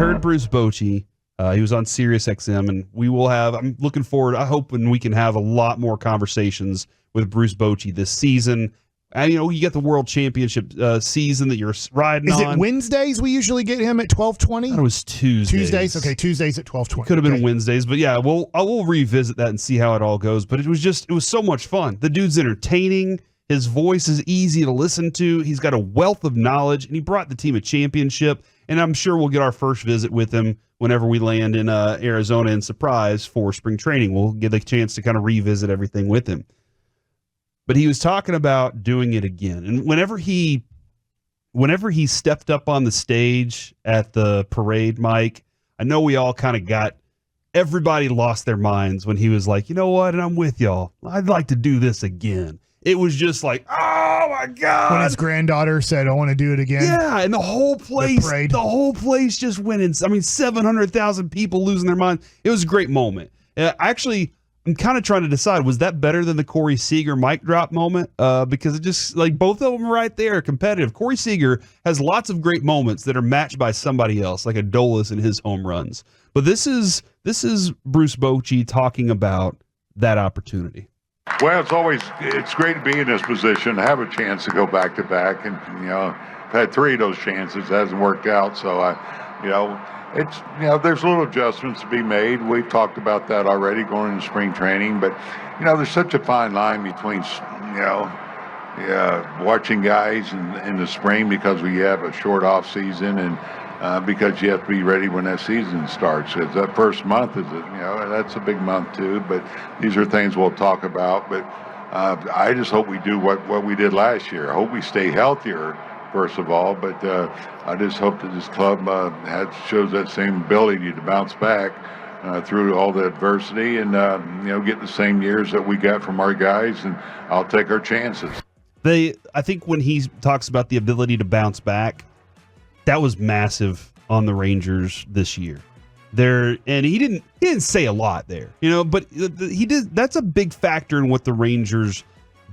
heard Bruce Bochy. He was on Sirius XM, and I'm looking forward. I hope when we can have a lot more conversations with Bruce Bochy this season. And, you get the World Championship season that you're riding on. Is it Wednesdays we usually get him at 12:20? It was Tuesdays. Tuesdays? Okay, Tuesdays at 12:20. Could have been Wednesdays, but yeah, I will revisit that and see how it all goes. But it was so much fun. The dude's entertaining. His voice is easy to listen to. He's got a wealth of knowledge, and he brought the team a championship. And I'm sure we'll get our first visit with him whenever we land in Arizona in Surprise for spring training. We'll get a chance to kind of revisit everything with him. But he was talking about doing it again. And whenever he stepped up on the stage at the parade, Mike, I know we all kind of everybody lost their minds when he was like, you know what, and I'm with y'all. I'd like to do this again. It was just like, oh my God. When his granddaughter said, I want to do it again. Yeah, and the whole place just went in. 700,000 people losing their mind. It was a great moment. Actually, I'm kind of trying to decide, was that better than the Corey Seager mic drop moment? Because it just, both of them right there, competitive. Corey Seager has lots of great moments that are matched by somebody else, like Adolis and his home runs. But this is Bruce Bochy talking about that opportunity. Well, it's great to be in this position, have a chance to go back to back, and I've had 3 of those chances. It hasn't worked out, so there's little adjustments to be made. We've talked about that already going into spring training, but there's such a fine line between watching guys in the spring because we have a short off season and because you have to be ready when that season starts. Because that first month that's a big month too. But these are things we'll talk about. But I just hope we do what we did last year. I hope we stay healthier, first of all. But I just hope that this club shows that same ability to bounce back through all the adversity and get the same years that we got from our guys. And I'll take our chances. I think when he talks about the ability to bounce back, that was massive on the Rangers this year. And he didn't say a lot there, but he did. That's a big factor in what the Rangers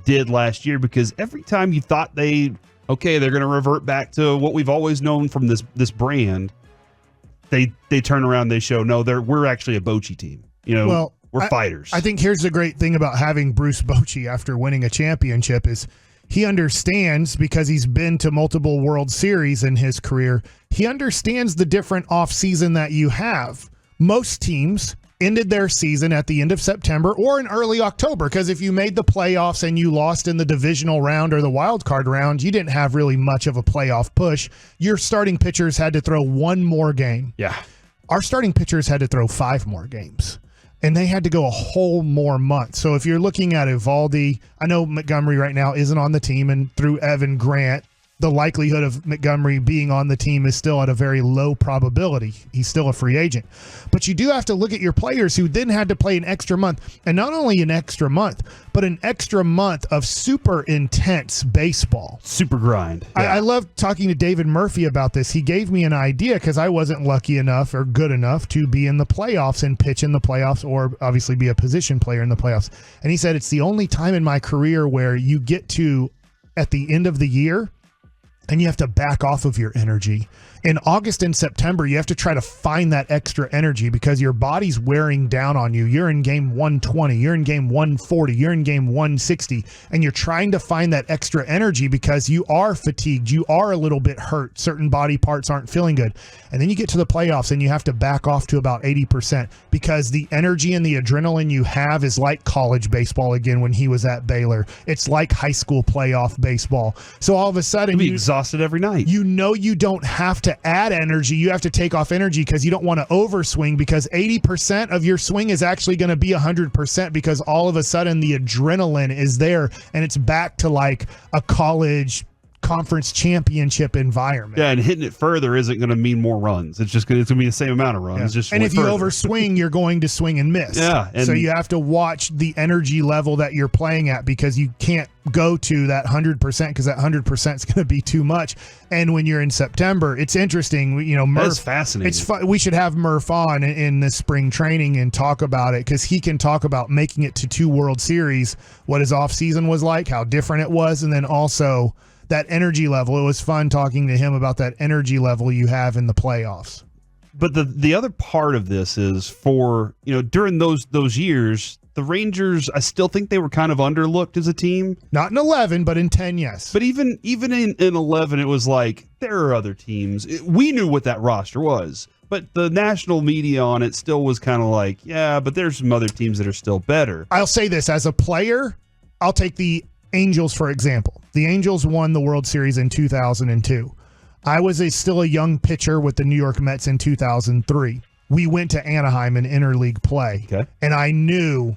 did last year, because every time you thought they're going to revert back to what we've always known from this brand, they turn around, they show we're actually a Bochy team. We're fighters. I think here's the great thing about having Bruce Bochy after winning a championship is he understands, because he's been to multiple World Series in his career, he understands the different offseason that you have. Most teams ended their season at the end of September or in early October, because if you made the playoffs and you lost in the divisional round or the wild card round, you didn't have really much of a playoff push. Your starting pitchers had to throw 1 more game. Yeah. Our starting pitchers had to throw 5 more games. And they had to go a whole more month. So if you're looking at Eovaldi, I know Montgomery right now isn't on the team, and through Evan Grant, the likelihood of Montgomery being on the team is still at a very low probability. He's still a free agent. But you do have to look at your players who then had to play an extra month. And not only an extra month, but an extra month of super intense baseball. Super grind. Yeah. I love talking to David Murphy about this. He gave me an idea because I wasn't lucky enough or good enough to be in the playoffs and pitch in the playoffs, or obviously be a position player in the playoffs. And he said, it's the only time in my career where you get to, at the end of the year, and you have to back off of your energy. In August and September, you have to try to find that extra energy because your body's wearing down on you. You're in game 120, you're in game 140, you're in game 160, and you're trying to find that extra energy because you are fatigued, you are a little bit hurt, certain body parts aren't feeling good. And then you get to the playoffs and you have to back off to about 80% because the energy and the adrenaline you have is like college baseball again when he was at Baylor. It's like high school playoff baseball. So all of a sudden, you'll be exhausted every night. You don't have to add energy. You have to take off energy because you don't want to overswing, because 80% of your swing is actually going to be 100% because all of a sudden the adrenaline is there and it's back to like a college conference championship environment. Yeah, and hitting it further isn't going to mean more runs. It's going to be the same amount of runs. Yeah. Just and if further. You overswing, you're going to swing and miss. Yeah, so you have to watch the energy level that you're playing at because you can't go to that 100% because that 100% is going to be too much. And when you're in September, it's interesting. Murph, that's fascinating. It's fun. We should have Murph on in the spring training and talk about it because he can talk about making it to 2 World Series, what his off season was like, how different it was, and then also that energy level. It was fun talking to him about that energy level you have in the playoffs. But the other part of this is for, during those years, the Rangers, I still think they were kind of underlooked as a team. Not in 11, but in 10, yes. But even in 11, it was like, there are other teams. We knew what that roster was. But the national media on it still was kind of like, yeah, but there's some other teams that are still better. I'll say this. As a player, I'll take the Angels, for example. The Angels won the World Series in 2002. I was still a young pitcher with the New York Mets in 2003. We went to Anaheim in interleague play. Okay. And I knew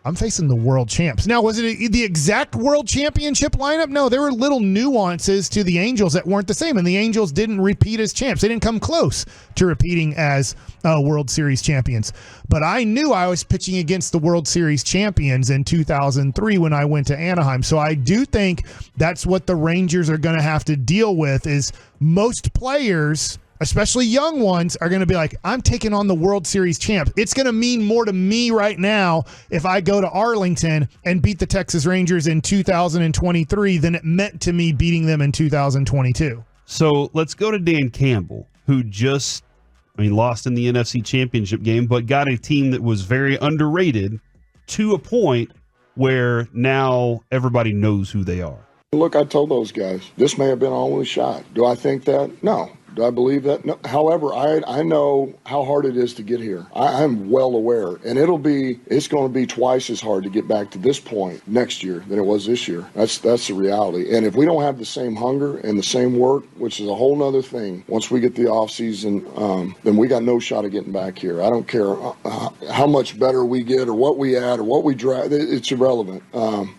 I'm facing the world champs. Now, was it the exact world championship lineup? No, there were little nuances to the Angels that weren't the same, and the Angels didn't repeat as champs. They didn't come close to repeating as World Series champions. But I knew I was pitching against the World Series champions in 2003 when I went to Anaheim. So I do think that's what the Rangers are going to have to deal with is most players, especially young ones, are going to be like, I'm taking on the World Series champs. It's going to mean more to me right now if I go to Arlington and beat the Texas Rangers in 2023 than it meant to me beating them in 2022. So let's go to Dan Campbell, who lost in the NFC Championship game, but got a team that was very underrated to a point where now everybody knows who they are. Look, I told those guys, this may have been our only shot. Do I think that? No. Do I believe that? No. However, I know how hard it is to get here. I'm well aware. And it's going to be twice as hard to get back to this point next year than it was this year. That's the reality. And if we don't have the same hunger and the same work, which is a whole nother thing, once we get the offseason, then we got no shot of getting back here. I don't care how much better we get or what we add or what we draft. It's irrelevant.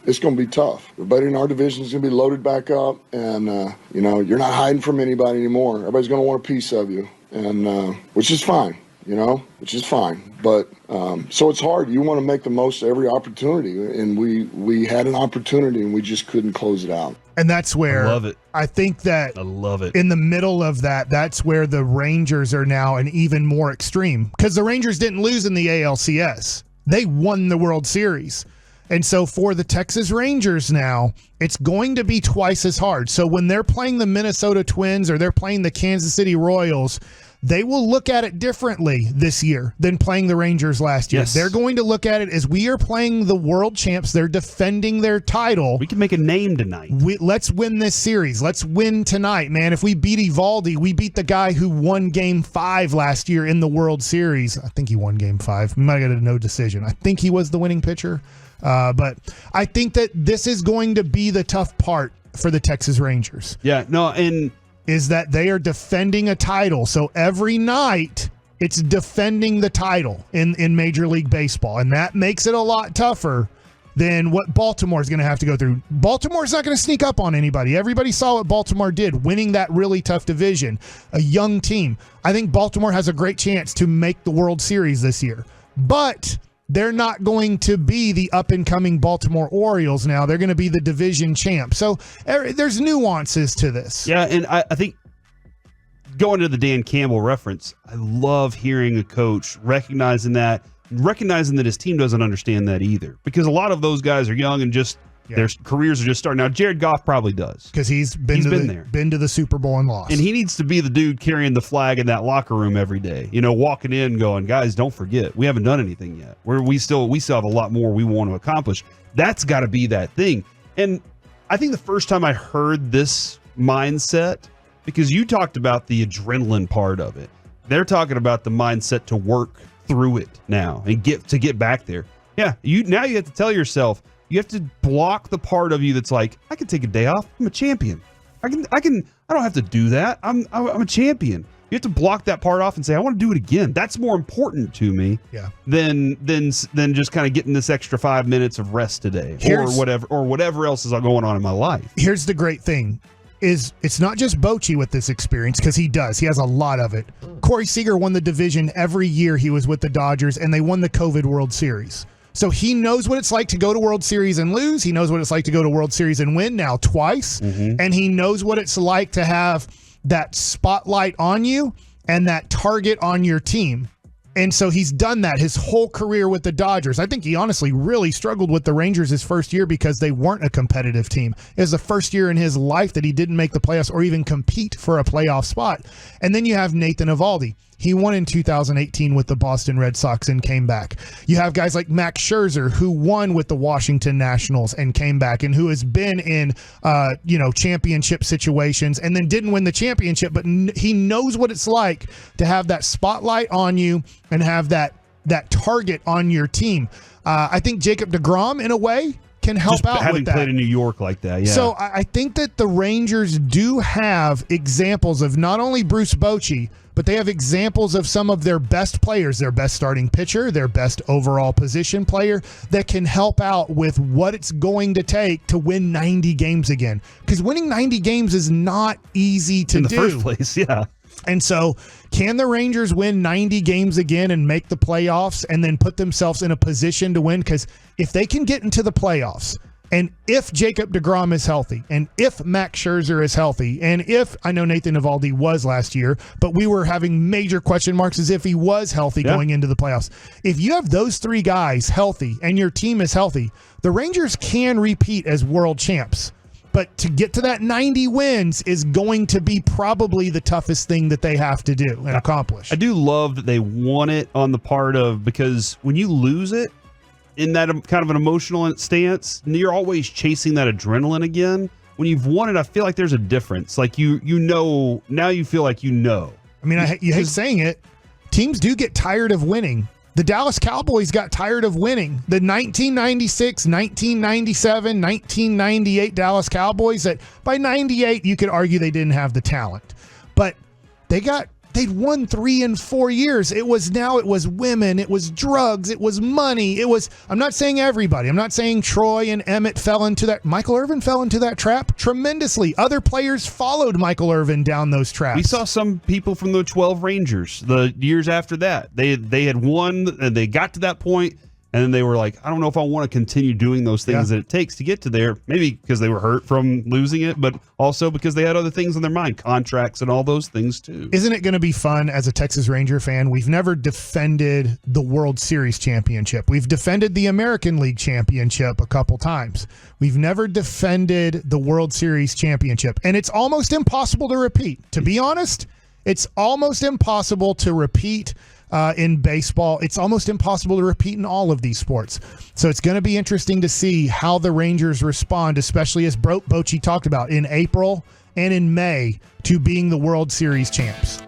It's going to be tough. Everybody in our division is going to be loaded back up. And, you're not hiding from anybody anymore. Everybody's going to want a piece of you, and which is fine, which is fine. But so it's hard. You want to make the most of every opportunity, and we had an opportunity, and we just couldn't close it out. And that's where I love it. I think that I love it. In the middle of that's where the Rangers are now an even more extreme, because the Rangers didn't lose in the ALCS. They won the World Series. And so for the Texas Rangers now, it's going to be twice as hard. So when they're playing the Minnesota Twins or they're playing the Kansas City Royals, they will look at it differently this year than playing the Rangers last year. Yes. They're going to look at it as we are playing the world champs. They're defending their title. We can make a name tonight. Let's win this series. Let's win tonight, man. If we beat Eovaldi, we beat the guy who won Game 5 last year in the World Series. I think he won Game 5. We might have got a no decision. I think he was the winning pitcher. But I think that this is going to be the tough part for the Texas Rangers. Yeah, no, and is that they are defending a title. So every night it's defending the title in Major League Baseball. And that makes it a lot tougher than what Baltimore is going to have to go through. Baltimore's not going to sneak up on anybody. Everybody saw what Baltimore did, winning that really tough division. A young team. I think Baltimore has a great chance to make the World Series this year. But they're not going to be the up-and-coming Baltimore Orioles now. They're going to be the division champ. So there's nuances to this. Yeah, and I think going to the Dan Campbell reference, I love hearing a coach recognizing that his team doesn't understand that either. Because a lot of those guys are young and just their careers are just starting. Now, Jared Goff probably does. Because he's been to the Super Bowl and lost. And he needs to be the dude carrying the flag in that locker room every day. Walking in going, guys, don't forget, we haven't done anything yet. We still have a lot more we want to accomplish. That's got to be that thing. And I think the first time I heard this mindset, because you talked about the adrenaline part of it, they're talking about the mindset to work through it now and get back there. Yeah, now you have to tell yourself, you have to block the part of you that's like, I can take a day off. I'm a champion. I don't have to do that. I'm a champion. You have to block that part off and say, I want to do it again. That's more important to me than just kind of getting this extra 5 minutes of rest today or whatever else is going on in my life. Here's the great thing. It's not just Bochy with this experience, because he has a lot of it. Corey Seager won the division every year he was with the Dodgers, and they won the COVID World Series. So he knows what it's like to go to World Series and lose. He knows what it's like to go to World Series and win now twice. Mm-hmm. And he knows what it's like to have that spotlight on you and that target on your team. And so he's done that his whole career with the Dodgers. I think he honestly really struggled with the Rangers his first year because they weren't a competitive team. It was the first year in his life that he didn't make the playoffs or even compete for a playoff spot. And then you have Nathan Eovaldi. He won in 2018 with the Boston Red Sox and came back. You have guys like Max Scherzer, who won with the Washington Nationals and came back, and who has been in championship situations and then didn't win the championship, but he knows what it's like to have that spotlight on you and have that target on your team. I think Jacob deGrom, in a way, can help Just out having with that. played in New York like that, yeah. So I think that the Rangers do have examples of not only Bruce Bochy, but they have examples of some of their best players, their best starting pitcher, their best overall position player, that can help out with what it's going to take to win 90 games again. Because winning 90 games is not easy to do. In the first place, yeah. And so can the Rangers win 90 games again and make the playoffs and then put themselves in a position to win? Because if they can get into the playoffs, and if Jacob deGrom is healthy, and if Max Scherzer is healthy, and if, I know Nathan Eovaldi was last year, but we were having major question marks as if he was healthy going into the playoffs. If you have those three guys healthy and your team is healthy, the Rangers can repeat as world champs. But to get to that 90 wins is going to be probably the toughest thing that they have to do and accomplish. I do love that they won it on the part of, because when you lose it in that kind of an emotional stance, you're always chasing that adrenaline again. When you've won it, I feel like there's a difference. Like you know, now you feel like you know. I mean, you hate saying it. Teams do get tired of winning. The Dallas Cowboys got tired of winning. The 1996, 1997, 1998 Dallas Cowboys, that by 98, you could argue they didn't have the talent. But they'd won 3 and 4 years. It was women, it was drugs, it was money. I'm not saying everybody. I'm not saying Troy and Emmett fell into that. Michael Irvin fell into that trap tremendously. Other players followed Michael Irvin down those traps. We saw some people from the 12 Rangers the years after that. They had won and they got to that point, and then they were like, I don't know if I want to continue doing those things that it takes to get to there. Maybe because they were hurt from losing it, but also because they had other things on their mind, contracts and all those things too. Isn't it going to be fun as a Texas Ranger fan? We've never defended the World Series championship. We've defended the American League championship a couple times. We've never defended the World Series championship. And it's almost impossible to repeat. To be honest, it's almost impossible to repeat in baseball. It's almost impossible to repeat in all of these sports. So it's going to be interesting to see how the Rangers respond, especially as Bochy talked about, in April and in May, to being the World Series champs.